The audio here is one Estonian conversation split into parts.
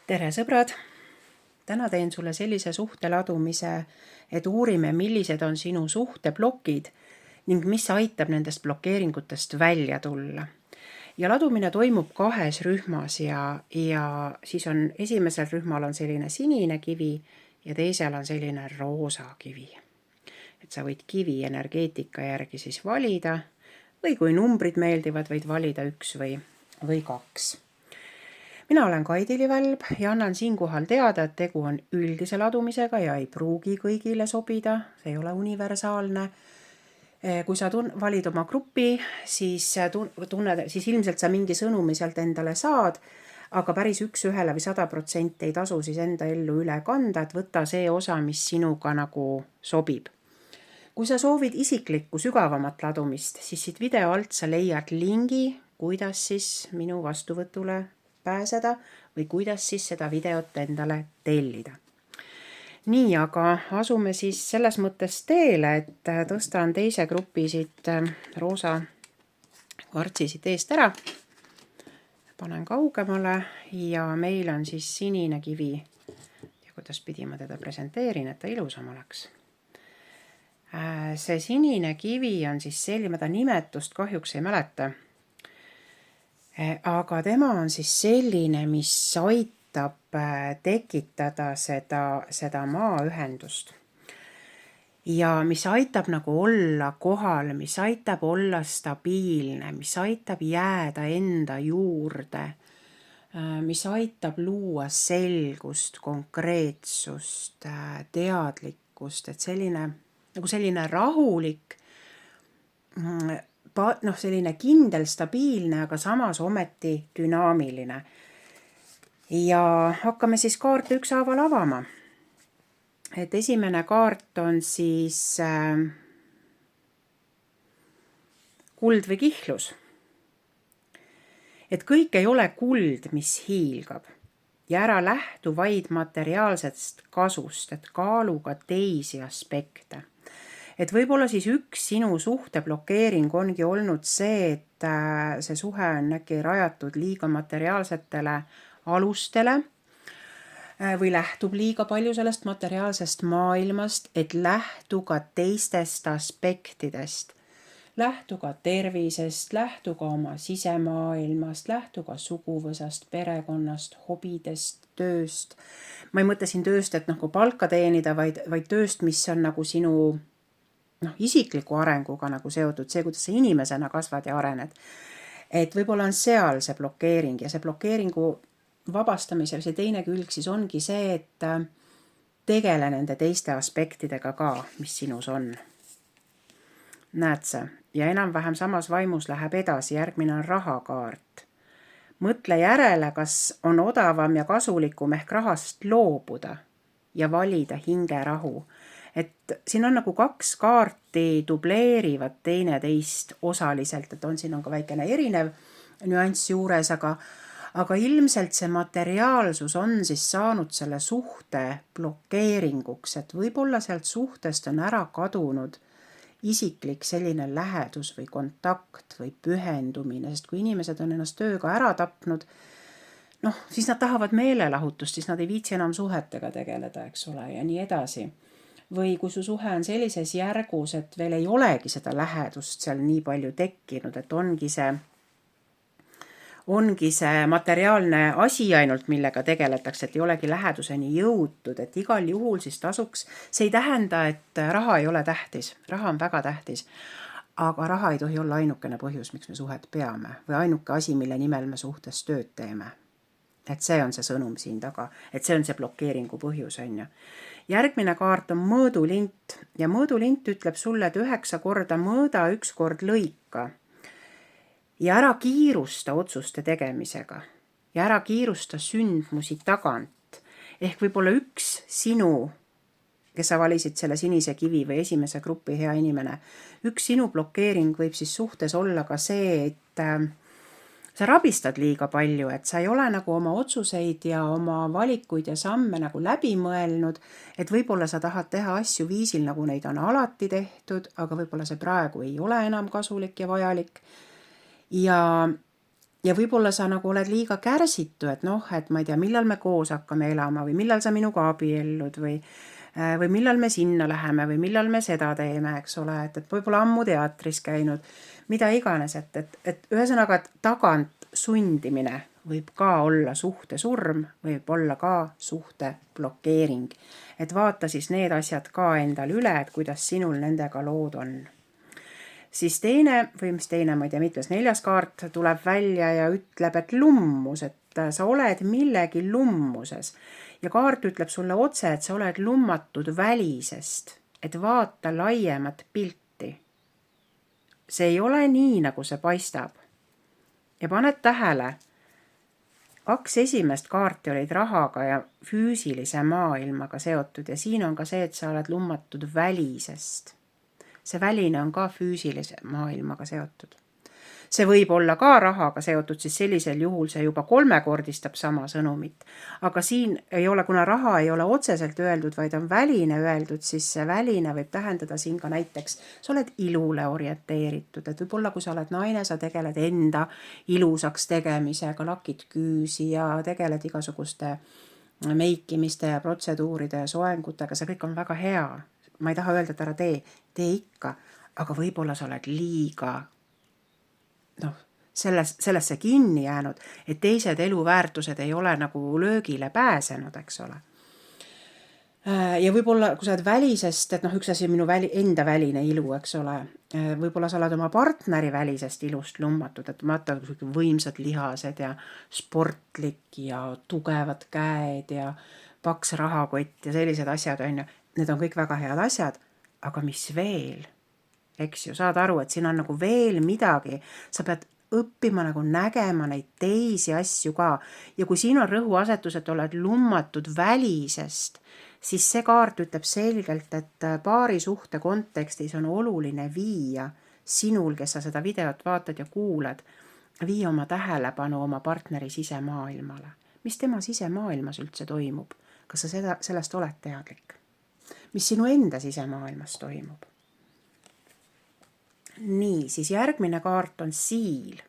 Tere sõbrad! Täna teen sulle sellise suhteladumise, et uurime, millised on sinu suhteblokid ning mis aitab nendest blokeeringutest välja tulla. Ja ladumine toimub 2 rühmas ja siis on esimesel rühmal on selline sinine kivi ja teisel on selline roosa kivi. Et sa võid kivi energeetika järgi siis valida või kui numbrid meeldivad, võid valida 1 või 2. Mina olen Kaidili Välb ja annan siinkohal teada, et tegu on üldise ladumisega ja ei pruugi kõigile sobida, see ei ole universaalne. Kui sa valid oma grupi, siis ilmselt sa mingi sõnumi sealt endale saad, aga päris 1 ühele või 100% ei tasu siis enda ellu üle kanda, et võta see osa, mis sinuga nagu sobib. Kui sa soovid isiklikku sügavamat ladumist, siis siit video alt sa leiad lingi, kuidas siis minu vastuvõtule pääseda või kuidas siis seda videot endale tellida. Nii, aga asume siis selles mõttes teele, et tõstan teise grupi siit roosa kvartsi siit eest ära. Panen kaugemale ja meil on siis sinine kivi. Ja kuidas pidi ma teda presenteerin, et ta ilusam oleks. See sinine kivi on siis selline, ma ta nimetust kahjuks ei mäleta. Aga tema on siis selline, mis aitab tekitada seda maaühendust. Ja mis aitab nagu olla kohal, mis aitab olla stabiilne, mis aitab jääda enda juurde, mis aitab luua selgust, konkreetsust, teadlikkust, et selline rahulik, selline kindel, stabiilne, aga samas ometi dünaamiline. Ja hakkame siis kaarte ükshaaval avama. Et esimene kaart on siis kuld või kihlus. Et kõik ei ole kuld, mis hiilgab. Ja ära lähtu vaid materiaalsest kasust, et kaaluga teisi aspekte. Et võib-olla siis 1 sinu suhteblokeering ongi olnud see, et see suhe on äkki rajatud liiga materiaalsetele alustele või lähtub liiga palju sellest materiaalsest maailmast, et lähtu ka teistest aspektidest. Lähtu ka tervisest, lähtu ka oma sisemaailmast, lähtu ka suguvõsast, perekonnast, hobidest, tööst. Ma ei mõtle siin tööst, et nagu palka teenida, vaid tööst, mis on nagu sinu isikliku arenguga nagu seotud, see, kuidas sa inimesena kasvad ja arened. Et võib-olla on seal see blokeering ja see blokeeringu vabastamisel see teine külg siis ongi see, et tegele nende teiste aspektidega ka, mis sinus on. Näed sa? Ja enam-vähem samas vaimus läheb edasi, järgmine on rahakaart. Mõtle järele, kas on odavam ja kasulikum ehk rahast loobuda ja valida hingerahu. Et siin on nagu 2 kaarti dubleerivad teineteist osaliselt, et siin on ka väikene erinev nüanss juures, aga ilmselt see materiaalsus on siis saanud selle suhte blokeeringuks, et võib-olla sealt suhtest on ära kadunud isiklik selline lähedus või kontakt või pühendumine, sest kui inimesed on ennast tööga ära tapnud, siis nad tahavad meelelahutust, siis nad ei viitsi enam suhetega tegeleda, eks ole, ja nii edasi. Või kui su suhe on sellises järgus, et veel ei olegi seda lähedust seal nii palju tekkinud, et ongi see materiaalne asi ainult, millega tegeletakse, et ei olegi läheduseni jõutud, et igal juhul siis tasuks. See ei tähenda, et raha ei ole tähtis, raha on väga tähtis, aga raha ei tohi olla ainukene põhjus, miks me suhet peame või ainuke asi, mille nimel me suhtes tööd teeme. Et see on see sõnum siin taga, et see on see blokeeringu põhjus, on ju. Järgmine kaart on mõõdulint ja mõõdulint ütleb sulle, et 9 korda mõõda, 1 kord lõika. Ja ära kiirusta otsuste tegemisega ja ära kiirusta sündmusi tagant. Ehk võib-olla 1 sinu, kes sa valisid selle sinise kivi või esimese grupi hea inimene, 1 sinu blokeering võib siis suhtes olla ka see, et sa rabistad liiga palju, et sa ei ole nagu oma otsuseid ja oma valikuid ja samme nagu läbi mõelnud, et võib-olla sa tahad teha asju viisil, nagu neid on alati tehtud, aga võib-olla see praegu ei ole enam kasulik ja vajalik. Ja ja võib-olla sa nagu oled liiga kärsitu, et et ma ei tea, millal me koos hakkame elama või millal sa minuga abiellud või millal me sinna läheme või millal me seda teeme, eks ole, et võib-olla ammu teatris käinud, mida iganes, et ühesõnaga, et tagant sundimine võib ka olla suhte surm, võib olla ka suhte blokeering. Et vaata siis need asjad ka endal üle, et kuidas sinul nendega lood on. Siis teine, ma ei tea, mitmes 4. kaart tuleb välja ja ütleb, et lummus, et sa oled millegi lummuses. Ja kaart ütleb sulle otse, et sa oled lummatud välisest, et vaata laiemat pilti. See ei ole nii, nagu see paistab. Ja paned tähele, 2 esimest kaarti olid rahaga ja füüsilise maailmaga seotud ja siin on ka see, et sa oled lummatud välisest. See väline on ka füüsilise maailmaga seotud. See võib olla ka rahaga seotud, siis sellisel juhul see juba 3-kordistab sama sõnumit. Aga siin ei ole, kuna raha ei ole otseselt öeldud, vaid on väline öeldud, siis see väline võib tähendada siin ka näiteks, sa oled ilule orienteeritud, et võib-olla kui sa oled naine, sa tegeled enda ilusaks tegemisega, lakid küüsi ja tegeled igasuguste meikimiste ja protseduuride ja soengutega, see kõik on väga hea. Ma ei taha öelda, et ära tee ikka, aga võib-olla sa oled liiga sellesse kinni jäänud, et teised eluväärtused ei ole nagu löögile pääsenud, eks ole. Ja võib-olla, kui sa oled välisest, et üks asi on minu enda väline ilu, eks ole, võib-olla sa oled oma partneri välisest ilust lummatud, et vaata võimsad lihased ja sportlik ja tugevad käed ja paks rahakott ja sellised asjad on ju. Need on kõik väga head asjad, aga mis veel? Eks ju, saad aru, et siin on nagu veel midagi, sa pead õppima nagu nägema neid teisi asju ka. Ja kui siin on rõhuasetus, et oled lummatud välisest, siis see kaart ütleb selgelt, et paari suhte kontekstis on oluline viia sinul, kes sa seda videot vaatad ja kuulad, vii oma tähelepanu oma partneri sisemaailmale. Mis tema sisemaailmas üldse toimub? Kas sa sellest oled teadlik? Mis sinu enda sisemaailmas toimub? Nii, siis järgmine kaart on siil.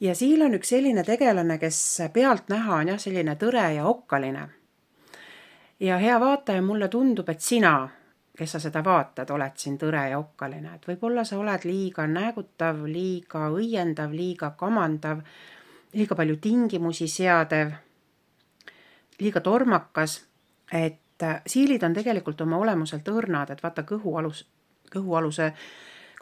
Ja siil on üks selline tegelane, kes pealt näha on selline tõre ja okkaline. Ja hea vaataja, mulle tundub, et sina, kes sa seda vaatad, oled siin tõre ja okkaline. Et võib-olla sa oled liiga näägutav, liiga õiendav, liiga kamandav, liiga palju tingimusi seadev, liiga tormakas. Et siilid on tegelikult oma olemuselt õrnad, et vaata kõhualuse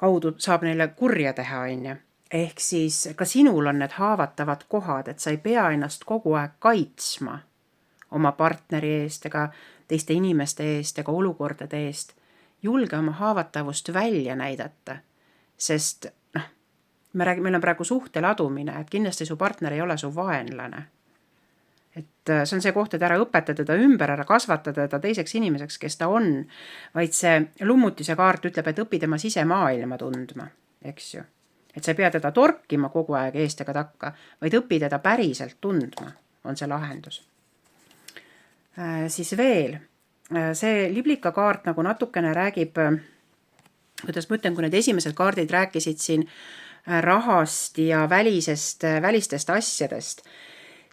kaudu saab neile kurja teha, on ju. Ehk siis ka sinul on need haavatavad kohad, et sa ei pea ennast kogu aeg kaitsma oma partneri eest ega teiste inimeste eest ega olukordade eest. Julge oma haavatavust välja näidata, sest meil on praegu suhte ladumine, et kindlasti su partner ei ole su vaenlane. Et see on see koht, et ära õpeta teda ümber, ära kasvatada teda teiseks inimeseks, kes ta on, vaid see lummutise kaart ütleb, et õpi tema sisemaailma tundma, eks ju. Et sa ei pea teda torkima kogu aeg eest ega takka, vaid õpi teda päriselt tundma, on see lahendus. Siis veel, see liblika kaart nagu natukene räägib, kuidas ma ütlen, kui need esimesed kaardid rääkisid siin rahast ja välistest asjadest,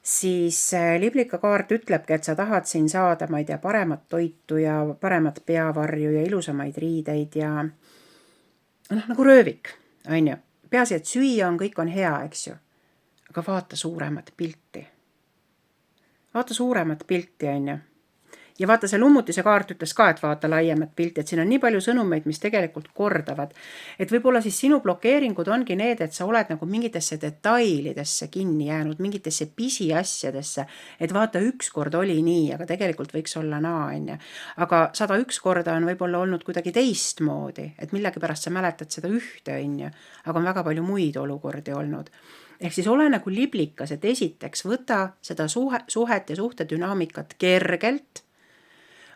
siis liblika kaart ütlebki, et sa tahad siin saada, ma ei tea, paremat toitu ja paremat peavarju ja ilusamaid riideid ja nagu röövik, on ju. Peaasi, et süüa on, kõik on hea, eks ju. Aga vaata suuremat pilti. Vaata suuremat pilti, on ju. Ja vaata, see lummutise kaart ütles ka, et vaata laiemat pilti, et siin on nii palju sõnumeid, mis tegelikult kordavad. Et võib-olla siis sinu blokeeringud ongi need, et sa oled nagu mingitesse detailidesse kinni jäänud, mingitesse pisiasjadesse, et vaata, ükskord oli nii, aga tegelikult võiks olla naa, on ju. Aga 101 korda on võib-olla olnud kuidagi teistmoodi, et millegi pärast sa mäletad seda ühte, on ju, aga on väga palju muid olukordi olnud. Ehk siis ole nagu liblikas, et esiteks võta seda suhet ja suhte dünaamikat kergelt,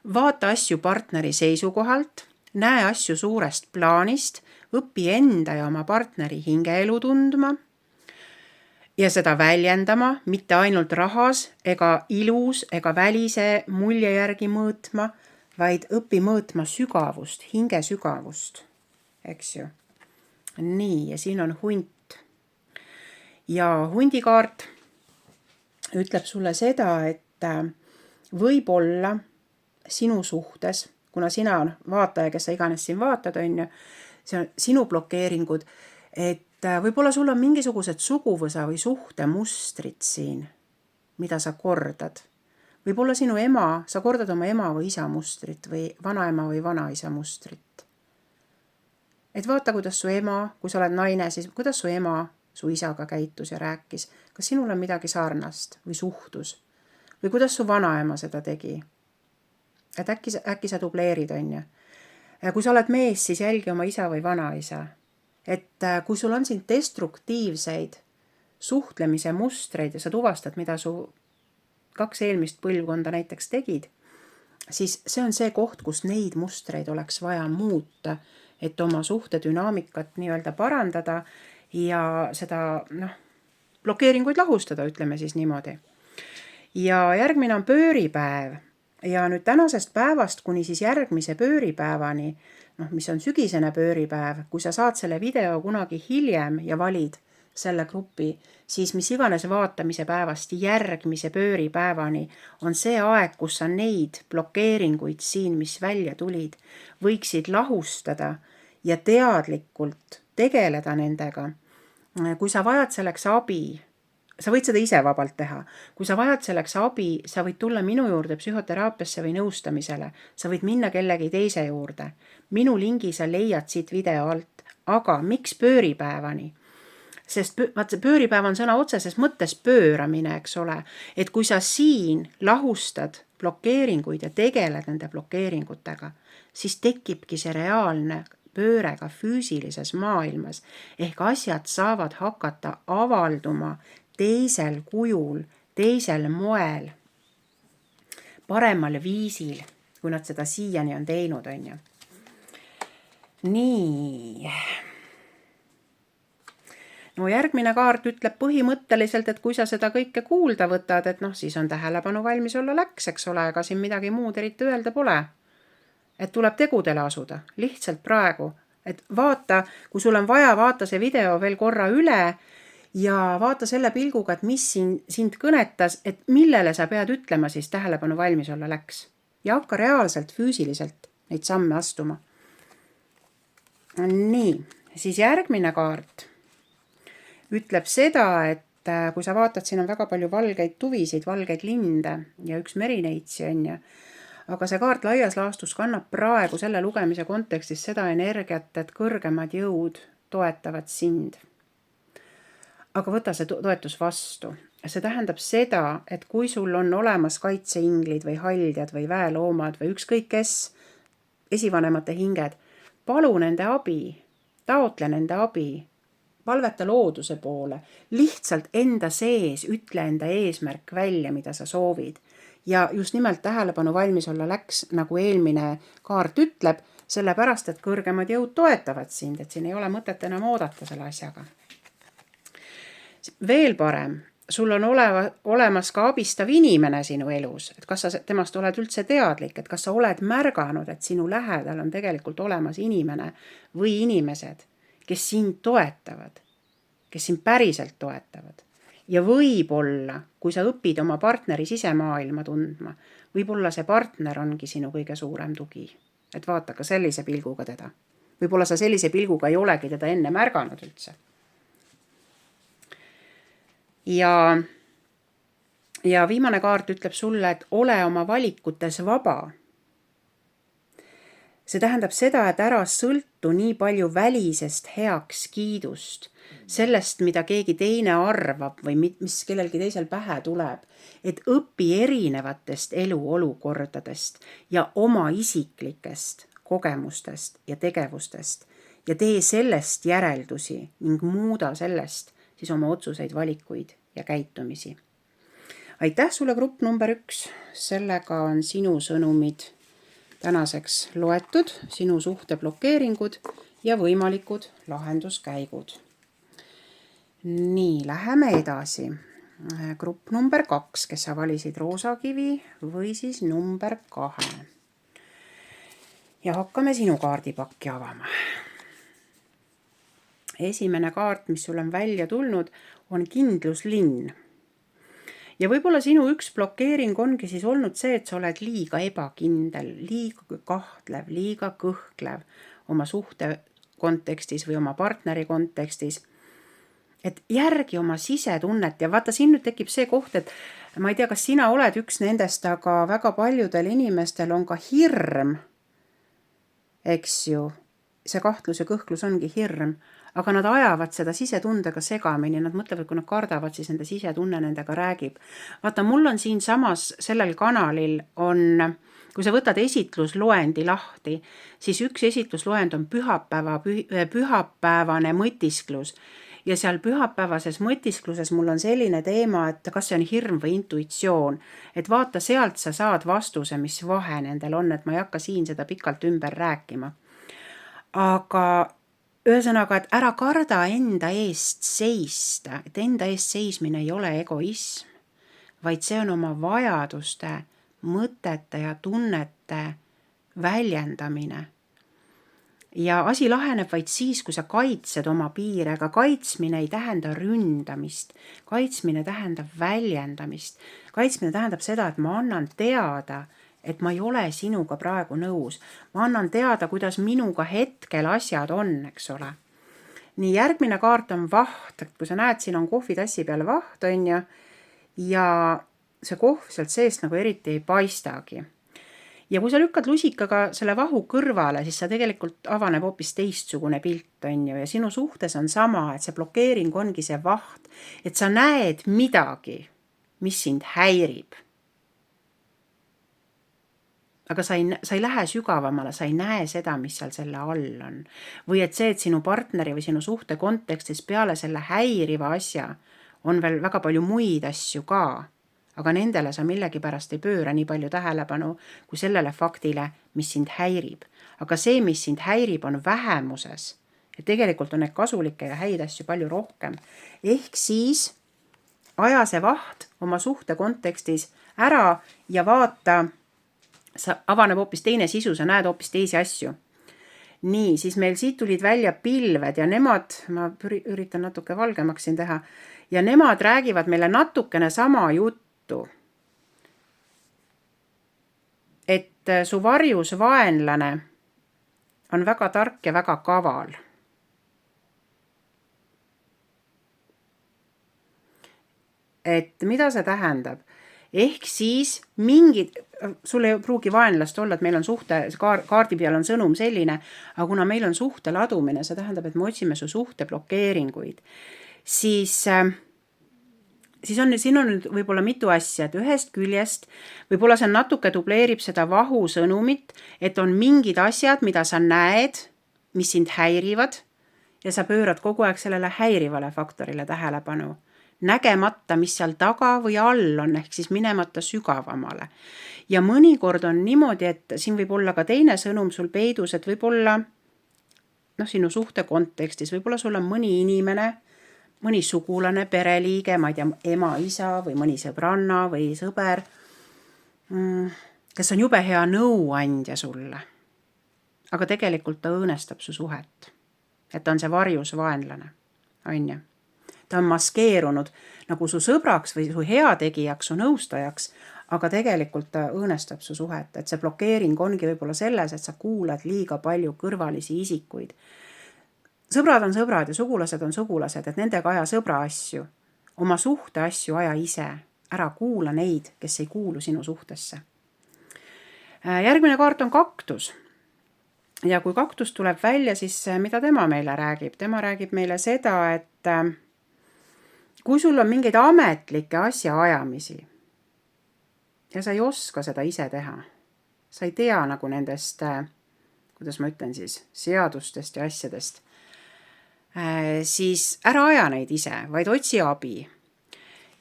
vaata asju partneri seisukohalt, näe asju suurest plaanist, õpi enda ja oma partneri hingeelu tundma ja seda väljendama, mitte ainult rahas ega ilus ega välise mulje järgi mõõtma, vaid õpi mõõtma sügavust, hinge sügavust, eks ju. Nii, ja siin on hunt. Ja hundikaart ütleb sulle seda, et võib-olla sinu suhtes, kuna sina on vaataja, kes sa iganes siin vaatad, on ju, see on sinu blokeeringud, et võib-olla sul on mingisugused suguvõsa või suhtemustrid siin, mida sa kordad. Võib-olla sinu ema, sa kordad oma ema või isa mustrit või vanaema või vanaisa mustrit. Et vaata, kuidas su ema, kui sa oled naine, siis kuidas su ema su isaga käitus ja rääkis. Kas sinul on midagi sarnast või suhtus? Või kuidas su vanaema seda tegi? Et äkki sa dubleerid, on ju. Kui sa oled mees, siis jälgi oma isa või vanaisa. Et kui sul on siin destruktiivseid suhtlemise mustreid ja sa tuvastad, mida su 2 eelmist põlvkonda näiteks tegid, siis see on see koht, kus neid mustreid oleks vaja muuta, et oma suhte dünaamikat nii-öelda parandada ja seda blokeeringuid lahustada, ütleme siis niimoodi. Ja järgmine on pööripäev. Ja nüüd tänasest päevast kuni siis järgmise pööripäevani, mis on sügisene pööripäev, kui sa saad selle video kunagi hiljem ja valid selle grupi, siis mis iganes vaatamise päevast järgmise pööripäevani on see aeg, kus sa neid blokeeringuid siin, mis välja tulid, võiksid lahustada ja teadlikult tegeleda nendega. Kui sa vajad selleks abi, sa võid seda ise vabalt teha. Kui sa vajad selleks abi, sa võid tulla minu juurde psühhoteraapiasse või nõustamisele. Sa võid minna kellegi teise juurde. Minu lingi sa leiad siit video alt. Aga miks pööripäevani? Sest pööripäev on sõna otseses mõttes pööramine, eks ole. Et kui sa siin lahustad blokeeringuid ja tegeled nende blokeeringutega, siis tekibki see reaalne pöörega füüsilises maailmas. Ehk asjad saavad hakata avalduma teisel kujul, teisel moel, paremal viisil, kui nad seda siiani on teinud, on ju. Nii. No järgmine kaart ütleb põhimõtteliselt, et kui sa seda kõike kuulda võtad, et siis on tähelepanu valmis olla läks, eks ole, aga siin midagi muud eriti öelda pole. Et tuleb tegudele asuda, lihtsalt praegu. Et vaata, kui sul on vaja, vaata see video veel korra üle ja vaata selle pilguga, et mis sind kõnetas, et millele sa pead ütlema siis tähelepanu valmis olla läks. Ja hakka reaalselt, füüsiliselt neid samme astuma. Nii, siis järgmine kaart ütleb seda, et kui sa vaatad, siin on väga palju valgeid tuvisid, valgeid linde ja üks merineitsi on ju. Aga see kaart laias laastus kannab praegu selle lugemise kontekstis seda energiat, et kõrgemad jõud toetavad sind. Aga võta see toetus vastu. See tähendab seda, et kui sul on olemas kaitseinglid või haldjad või väeloomad või ükskõik kes, esivanemate hinged, palu nende abi, taotle nende abi, palveta looduse poole, lihtsalt enda sees ütle enda eesmärk välja, mida sa soovid. Ja just nimelt tähelepanu valmis olla läks, nagu eelmine kaart ütleb, sellepärast, et kõrgemad jõud toetavad sind, et siin ei ole mõtet enam oodata selle asjaga. Veel parem, sul on olemas ka abistav inimene sinu elus, et kas sa temast oled üldse teadlik, et kas sa oled märganud, et sinu lähedal on tegelikult olemas inimene või inimesed, kes sind toetavad, kes sind päriselt toetavad. Ja võib-olla, kui sa õpid oma partneri sisemaailma tundma, võib-olla see partner ongi sinu kõige suurem tugi. Et vaata ka sellise pilguga teda. Võib-olla sa sellise pilguga ei olegi teda enne märganud üldse. Ja viimane kaart ütleb sulle, et ole oma valikutes vaba. See tähendab seda, et ära sõltu nii palju välisest heaks kiidust, sellest, mida keegi teine arvab või mis kellelgi teisel pähe tuleb, et õpi erinevatest eluolukordadest ja oma isiklikest kogemustest ja tegevustest ja tee sellest järeldusi ning muuda sellest siis oma otsuseid, valikuid ja käitumisi. Aitäh sulle grupp number 1, sellega on sinu sõnumid tänaseks loetud, sinu suhte blokeeringud ja võimalikud lahenduskäigud. Nii, läheme edasi. Grupp number 2, kes sa valisid roosakivi või siis number 2. Ja hakkame sinu kaardipakki avama. Esimene kaart, mis sul on välja tulnud, on kindluslinn. Ja võib-olla sinu üks blokeering ongi siis olnud see, et sa oled liiga ebakindel, liiga kahtlev, liiga kõhklev oma suhte kontekstis või oma partneri kontekstis. Et järgi oma sisetunnet ja vaata, siin nüüd tekib see koht, et ma ei tea, kas sina oled üks nendest, aga väga paljudel inimestel on ka hirm, eks ju, see kahtlus ja kõhklus ongi hirm, aga nad ajavad seda sisetundega segamini, nad mõtlevad, kui nad kardavad, siis nende sisetunne nendega räägib. Vaata, mul on siin samas sellel kanalil on, kui sa võtad esitlusloendi lahti, siis üks esitlusloend on pühapäevane mõtisklus. Ja seal pühapäevases mõtiskluses mul on selline teema, et kas see on hirm või intuitsioon. Et vaata, sealt sa saad vastuse, mis vahe nendel on, et ma ei hakka siin seda pikalt ümber rääkima. Aga ühesõnaga, et ära karda enda eest seista, et enda eest seismine ei ole egoism, vaid see on oma vajaduste, mõtete ja tunnete väljendamine. Ja asi laheneb vaid siis, kui sa kaitsed oma piire, aga kaitsmine ei tähenda ründamist, kaitsmine tähendab väljendamist, kaitsmine tähendab seda, et ma annan teada, et ma ei ole sinuga praegu nõus. Ma annan teada, kuidas minuga hetkel asjad on, eks ole. Nii, järgmine kaart on vaht, kui sa näed, siin on kohvitassi peal vaht, on ja see kohv sealt seest nagu eriti ei paistagi. Ja kui sa lükkad lusikaga selle vahu kõrvale, siis sa tegelikult avaneb hoopis teistsugune pilt, on ju, ja sinu suhtes on sama, et see blokeering ongi see vaht, et sa näed midagi, mis sind häirib. Aga sa ei lähe sügavamale, sa ei näe seda, mis seal selle all on. Või et see, et sinu partneri või sinu suhte kontekstis peale selle häiriva asja on veel väga palju muid asju ka. Aga nendele sa millegipärast ei pööra nii palju tähelepanu kui sellele faktile, mis sind häirib. Aga see, mis sind häirib, on vähemuses. Ja tegelikult on need kasulikke ja häid asju palju rohkem. Ehk siis aja see vaht oma suhte kontekstis ära ja vaata, sa avaneb hoopis teine sisu, sa näed hoopis teisi asju. Nii, siis meil siit tulid välja pilved ja nemad, ma üritan natuke valgemaks siin teha, ja nemad räägivad meile natukene sama juttu. Et su varjus vaenlane on väga tark ja väga kaval. Et mida see tähendab? Ehk siis sul ei pruugi vaenlast olla, et meil on suhte, kaardi peal on sõnum selline, aga kuna meil on suhte ladumine, see tähendab, et me otsime su suhte blokeeringuid, siis siin on nüüd võib-olla mitu asja, et ühest küljest võib-olla see natuke dubleerib seda vahu sõnumit, et on mingid asjad, mida sa näed, mis sind häirivad ja sa pöörad kogu aeg sellele häirivale faktorile tähelepanu, nägemata, mis seal taga või all on, ehk siis minemata sügavamale. Ja mõnikord on niimoodi, et siin võib olla ka teine sõnum sul peidus, et võib-olla sinu suhte kontekstis, võib-olla sul on mõni inimene, mõni sugulane, pereliige, ma ei tea, ema, isa või mõni sõbranna või sõber, kes on jube hea nõuandja sulle. Aga tegelikult ta õõnestab su suhet. Et ta on see varjus vaenlane, on ju. Ta on maskeerunud nagu su sõbraks või su heategijaks, su nõustajaks, aga tegelikult ta õõnestab su suhet. Et see blokeering ongi võib-olla selles, et sa kuulad liiga palju kõrvalisi isikuid. Sõbrad on sõbrad ja sugulased on sugulased, et nendega aja sõbra asju, oma suhte asju aja ise, ära kuula neid, kes ei kuulu sinu suhtesse. Järgmine kaart on kaktus. Ja kui kaktus tuleb välja, siis mida tema meile räägib? Tema räägib meile seda, et kui sul on mingeid ametlikke asja ajamisi ja sa ei oska seda ise teha, sa ei tea nagu nendest, kuidas ma ütlen siis, seadustest ja asjadest, siis ära aja neid ise, vaid otsi abi.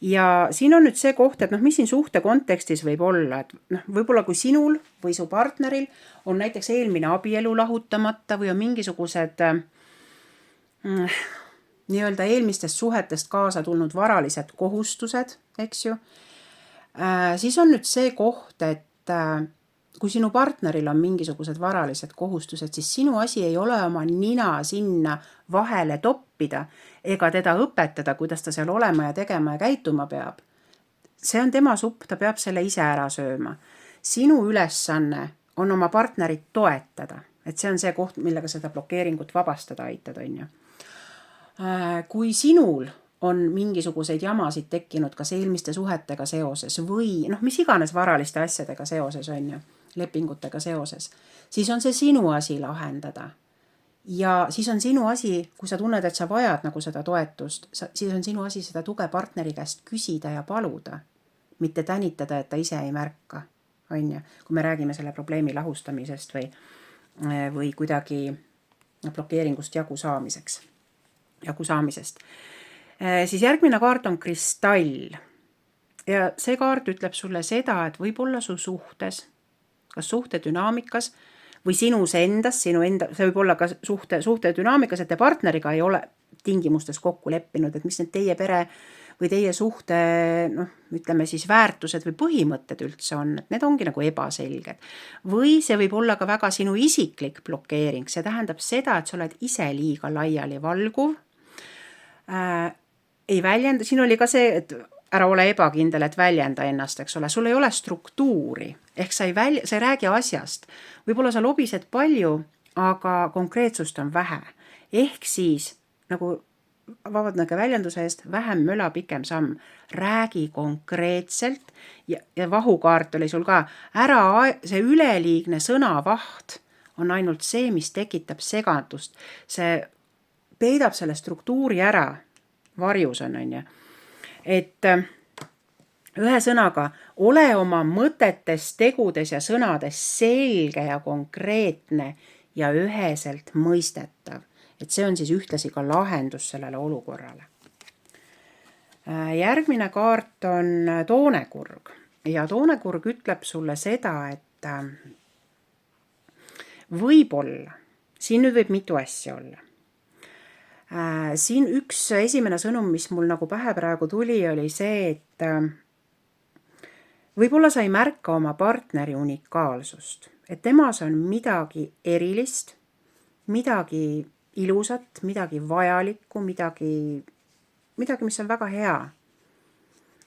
Ja siin on nüüd see koht, et mis siin suhte kontekstis võib olla, et võib-olla kui sinul või su partneril on näiteks eelmine abielu lahutamata või on mingisugused nii-öelda eelmistest suhetest kaasa tulnud varalised kohustused, eks ju, siis on nüüd see koht, et kui sinu partneril on mingisugused varalised kohustused, siis sinu asi ei ole oma nina sinna vahele toppida ega teda õpetada, kuidas ta seal olema ja tegema ja käituma peab. See on tema supp, ta peab selle ise ära sööma. Sinu ülesanne on oma partnerit toetada, et see on see koht, millega seda blokeeringut vabastada aitad, on ju. Kui sinul on mingisuguseid jamasid tekkinud kas eelmiste suhetega seoses või mis iganes varaliste asjadega seoses, on ju, lepingutega seoses, siis on see sinu asi lahendada. Ja siis on sinu asi, kui sa tunned, et sa vajad nagu seda toetust, siis on sinu asi seda tuge partneri käest küsida ja paluda, mitte tänitada, et ta ise ei märka, on ju, kui me räägime selle probleemi lahustamisest või kuidagi blokeeringust jagu saamisest. Siis järgmine kaart on kristall. Ja see kaart ütleb sulle seda, et võib-olla su suhtes, kas suhte dünaamikas või sinus endas, see võib olla ka suhte dünaamikas, et te partneriga ei ole tingimustes kokku leppinud, et mis need teie pere või teie suhte, ütleme siis väärtused või põhimõtted üldse on, et need ongi nagu ebaselged. Või see võib olla ka väga sinu isiklik blokeering, see tähendab seda, et sa oled ise liiga laiali valguv, ei väljenda, siin oli ka see, et ära ole ebakindel, et väljenda ennast, eks ole, sul ei ole struktuuri, ehk sa ei räägi asjast. Võib-olla sa lobised palju, aga konkreetsust on vähe. Ehk siis, nagu vabandage väljenduse eest, vähem möla, pikem samm. Räägi konkreetselt ja vahukaart oli sul ka. See üleliigne sõnavaht on ainult see, mis tekitab segadust. See peidab selle struktuuri ära. Varjus on ju. Et ühe sõnaga, ole oma mõtetes, tegudes ja sõnades selge ja konkreetne ja üheselt mõistetav. Et see on siis ühtlasi ka lahendus sellele olukorrale. Järgmine kaart on toonekurg. Ja toonekurg ütleb sulle seda, et võib-olla, siin nüüd võib mitu asja olla. Siin üks esimene sõnum, mis mul nagu pähe praegu tuli, oli see, et võib-olla sa ei märka oma partneri unikaalsust, et temas on midagi erilist, midagi ilusat, midagi vajalikku, midagi, mis on väga hea.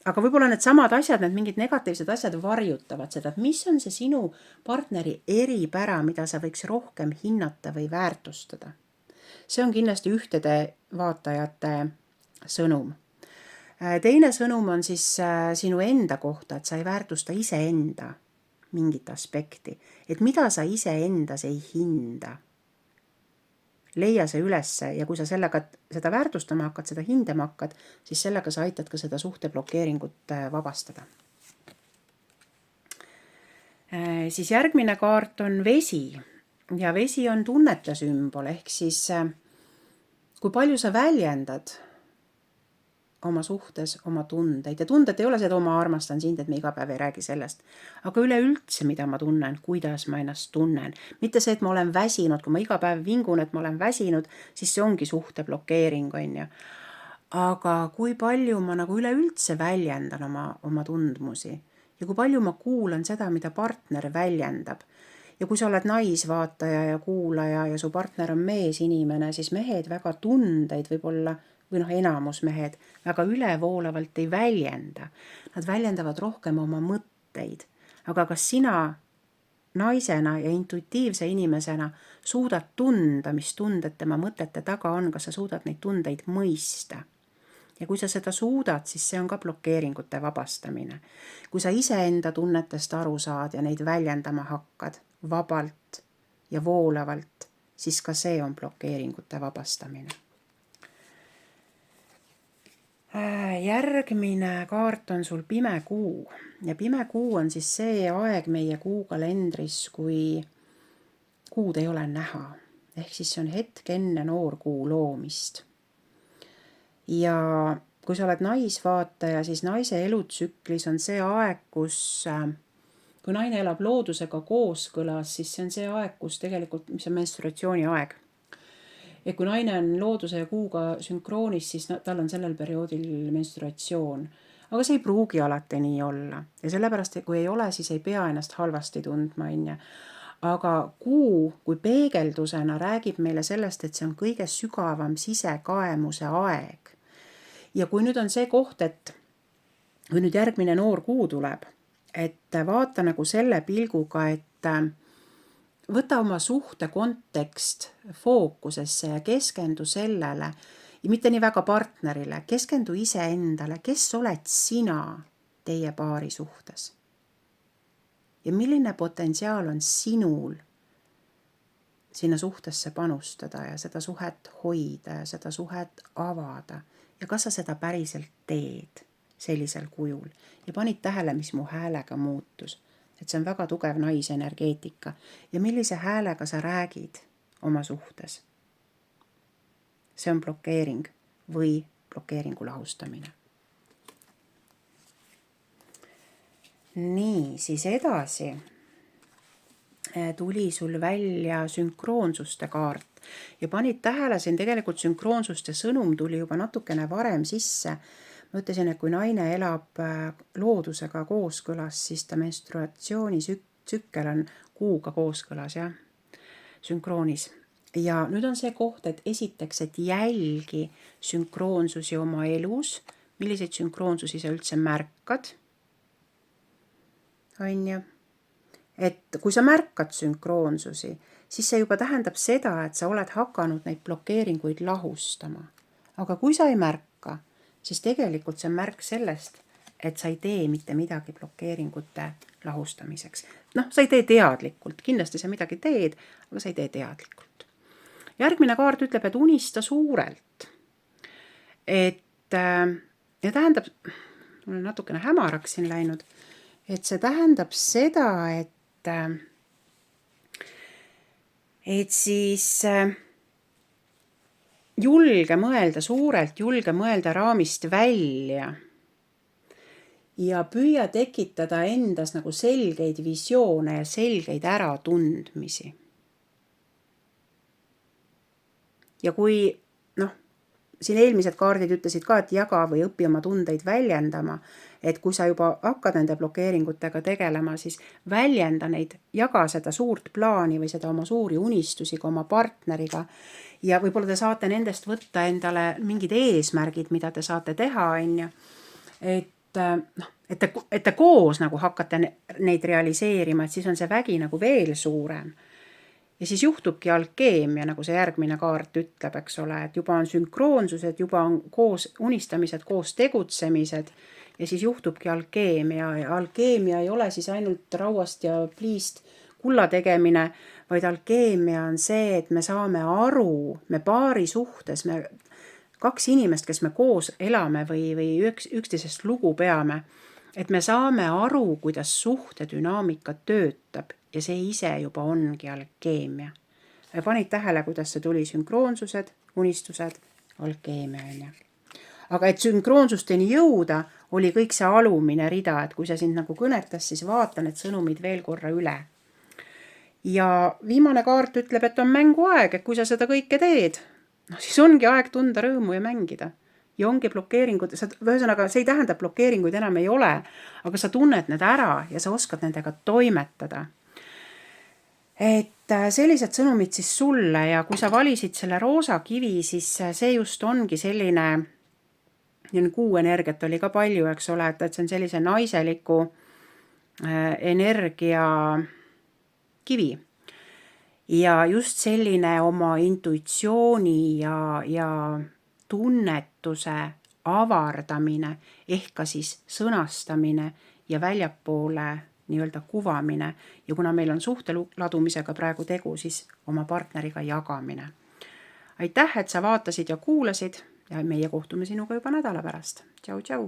Aga võib-olla need samad asjad, need mingid negatiivsed asjad varjutavad seda, et mis on see sinu partneri eripära, mida sa võiks rohkem hinnata või väärtustada. See on kindlasti ühtede vaatajate sõnum. Teine sõnum on siis sinu enda kohta, et sa ei väärtusta iseenda mingit aspekti. Et mida sa iseendas ei hinda. Leia see ülesse ja kui sa sellega seda väärtustama hakkad, seda hindama hakkad, siis sellega sa aitad ka seda suhteblokeeringut vabastada. Siis järgmine kaart on vesi. Ja vesi on tunnete sümbol, ehk siis kui palju sa väljendad oma suhtes oma tundeid. Ja tunded ei ole see, et ma armastan sind, et me iga päev ei räägi sellest. Aga üleüldse, mida ma tunnen, kuidas ma ennast tunnen. Mitte see, et ma olen väsinud, kui ma iga päev vingun, et ma olen väsinud, siis see ongi suhteblokeering, on ju. Aga kui palju ma nagu üleüldse väljendan oma tundmusi ja kui palju ma kuulan seda, mida partner väljendab. Ja kui sa oled naisvaataja ja kuulaja ja su partner on meesinimene, siis mehed väga tundeid võib-olla, või enamus mehed, väga ülevoolavalt ei väljenda. Nad väljendavad rohkem oma mõtteid. Aga kas sina naisena ja intuitiivse inimesena suudad tunda, mis tunded tema mõtete taga on, kas sa suudad neid tundeid mõista? Ja kui sa seda suudad, siis see on ka blokeeringute vabastamine. Kui sa iseenda tunnetest aru saad ja neid väljendama hakkad, vabalt ja voolavalt, siis ka see on blokeeringute vabastamine. Järgmine kaart on sul pime kuu. Ja pime kuu on siis see aeg meie kuukalendris, kui kuud ei ole näha. Ehk siis see on hetk enne noorkuu loomist. Ja kui sa oled naisvaataja, siis naise elutsüklis on see aeg, kui naine elab loodusega kooskõlas, siis see on see aeg, kus tegelikult, mis on menstruatsiooni aeg. Ja kui naine on looduse ja kuuga sünkroonis, siis tal on sellel perioodil menstruatsioon. aga see ei pruugi alati nii olla. Ja sellepärast, kui ei ole, siis ei pea ennast halvasti tundma, onju. Aga kuu kui peegeldusena räägib meile sellest, et see on kõige sügavam sisekaemuse aeg. Ja kui nüüd on see koht, et kui nüüd järgmine noor kuu tuleb, et vaata nagu selle pilguga, et võta oma suhte kontekst fookusesse ja keskendu sellele, ja mitte nii väga partnerile, keskendu iseendale, kes oled sina teie paari suhtes. Ja milline potentsiaal on sinul sinna suhtesse panustada ja seda suhet hoida ja seda suhet avada. Ja kas sa seda päriselt teed sellisel kujul? Ja panid tähele, mis mu häälega muutus. Et see on väga tugev naisenergeetika. Ja millise häälega sa räägid oma suhtes? See on blokeering või blokeeringu lahustamine. Nii, siis edasi tuli sul välja sünkroonsuste kaart ja panid tähele, siin tegelikult sünkroonsuste sõnum tuli juba natukene varem sisse. Ma ütlesin, et kui naine elab loodusega kooskõlas, siis ta menstruatsiooni tsükkel on kuuga kooskõlas, jah, sünkroonis. Ja nüüd on see koht, et esiteks, et jälgi sünkroonsusi oma elus, milliseid sünkroonsusi sa üldse märkad, on ju. Et kui sa märkad sünkroonsusi, siis see juba tähendab seda, et sa oled hakanud neid blokeeringuid lahustama. Aga kui sa ei märka, siis tegelikult see on märk sellest, et sa ei tee mitte midagi blokeeringute lahustamiseks. Sa ei tee teadlikult, kindlasti sa midagi teed, aga sa ei tee teadlikult. Järgmine kaart ütleb, et unista suurelt. Et ja tähendab, mul on natukene hämaraks siin läinud, et see tähendab seda, et siis julge mõelda suurelt, julge mõelda raamist välja ja püüa tekitada endas nagu selgeid visioone ja selgeid äratundmisi. Ja kui, siin eelmised kaardid ütlesid ka, et jaga või õpi oma tundeid väljendama, et kui sa juba hakkad nende blokeeringutega tegelema, siis väljenda neid, jaga seda suurt plaani või seda oma suuri unistusi ka oma partneriga. Ja võib-olla te saate nendest võtta endale mingid eesmärgid, mida te saate teha, on ju. Et te koos nagu hakkate neid realiseerima, et siis on see vägi nagu veel suurem. Ja siis juhtubki alkeemia, nagu see järgmine kaart ütleb, eks ole, et juba on sünkroonsused, juba on koos unistamised, koos tegutsemised ja siis juhtubki alkeemia. Ja alkeemia ei ole siis ainult rauast ja pliist kulla tegemine, vaid alkeemia on see, et me saame aru, me paari suhtes, me kaks inimest, kes me koos elame või üksteisest lugu peame, et me saame aru, kuidas suhte dünaamika töötab ja see ise juba ongi alkeemia. Panid tähele, kuidas see tuli sünkroonsused, unistused, alkeemia. Aga et sünkroonsusteni jõuda, oli kõik see alumine rida, et kui see sind nagu kõnetas, siis vaata need sõnumid veel korra üle. Ja viimane kaart ütleb, et on mänguaeg, et kui sa seda kõike teed, siis ongi aeg tunda rõõmu ja mängida. Ja ongi blokeeringud, ühesõnaga see ei tähenda, et blokeeringuid enam ei ole, aga sa tunned need ära ja sa oskad nendega toimetada. Et sellised sõnumid siis sulle ja kui sa valisid selle roosa kivi, siis see just ongi selline, kuu energiat oli ka palju, eks ole, et see on sellise naiseliku energia kivi. Ja just selline oma intuitsiooni ja tunnetuse avardamine ehk ka siis sõnastamine ja väljapoole nii-öelda kuvamine ja kuna meil on suhte ladumisega praegu tegu, siis oma partneriga jagamine. Aitäh, et sa vaatasid ja kuulasid ja meie kohtume sinuga juba nädala pärast. Tšau, tšau!